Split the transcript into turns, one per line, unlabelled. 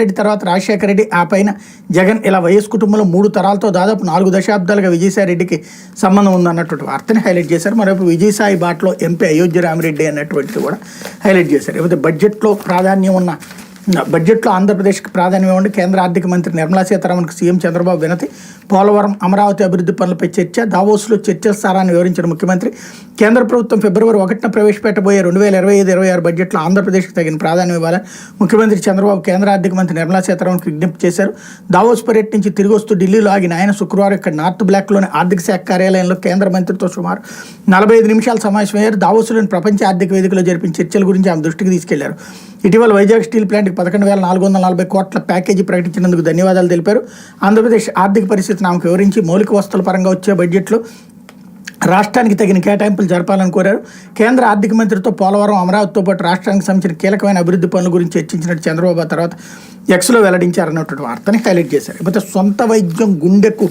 రెడ్డి తర్వాత రాజశేఖర రెడ్డి, ఆ పైన జగన్, ఇలా వైఎస్ కుటుంబంలో 3 తరాలతో దాదాపు 4 దశాబ్దాలుగా విజయసాయి రెడ్డికి సంబంధం ఉందన్నటువంటి వార్తని హైలైట్ చేశారు. మరోవైపు విజయసాయి బాటలో ఎంపీ అయోధ్య రామిరెడ్డి అన్నటువంటిది కూడా హైలైట్ చేశారు. లేకపోతే బడ్జెట్లో ఆంధ్రప్రదేశ్కి ప్రాధాన్యం ఇవ్వండి, కేంద్ర ఆర్థిక మంత్రి నిర్మలా సీతారామన్కు సీఎం చంద్రబాబు వినతి, పోలవరం, అమరావతి అభివృద్ధి పనులపై చర్చ, దావోస్లో చర్చల సారాన్ని వివరించిన ముఖ్యమంత్రి, కేంద్ర ప్రభుత్వం ఫిబ్రవరి 1న ప్రవేశపెట్టబోయే 2025-26 బడ్జెట్లో ఆంధ్రప్రదేశ్కి తగిన ప్రాధాన్యం ఇవ్వాలని ముఖ్యమంత్రి చంద్రబాబు కేంద్ర ఆర్థిక మంత్రి నిర్మలా సీతారామన్కు విజ్ఞప్తి చేశారు. దావోస్ పర్యటన నుంచి తిరిగి వస్తూ ఢిల్లీలో ఆగిన ఆయన శుక్రవారం ఇక్కడ నార్త్ బ్లాక్లోని ఆర్థిక శాఖ కార్యాలయంలో కేంద్ర మంత్రితో సుమారు 45 నిమిషాల సమావేశమయ్యారు. దావోస్లోని ప్రపంచ ఆర్థిక వేదికలో జరిపిన చర్చల గురించి ఆమె దృష్టికి తీసుకెళ్లారు. ఇటీవల వైజాగ్ స్టీల్ ప్లాంట్కి 11,440 కోట్ల ప్యాకేజీ ప్రకటించినందుకు ధన్యవాదాలు తెలిపారు. ఆంధ్రప్రదేశ్ ఆర్థిక పరిస్థితిని ఆమెకు వివరించి మౌలిక వసతుల పరంగా వచ్చే బడ్జెట్లో రాష్ట్రానికి తగిన కేటాయింపులు జరపాలని కోరారు. కేంద్ర ఆర్థిక మంత్రితో పోలవరం, అమరావతితో పాటు రాష్ట్రానికి సంబంధించిన కీలకమైన అభివృద్ధి పనుల గురించి చర్చించినట్టు చంద్రబాబు తర్వాత ఎక్స్లో వెల్లడించారన్నటువంటి వార్తని హైలైట్ చేశారు. ఇకపోతే సొంత వైద్యం గుండెకు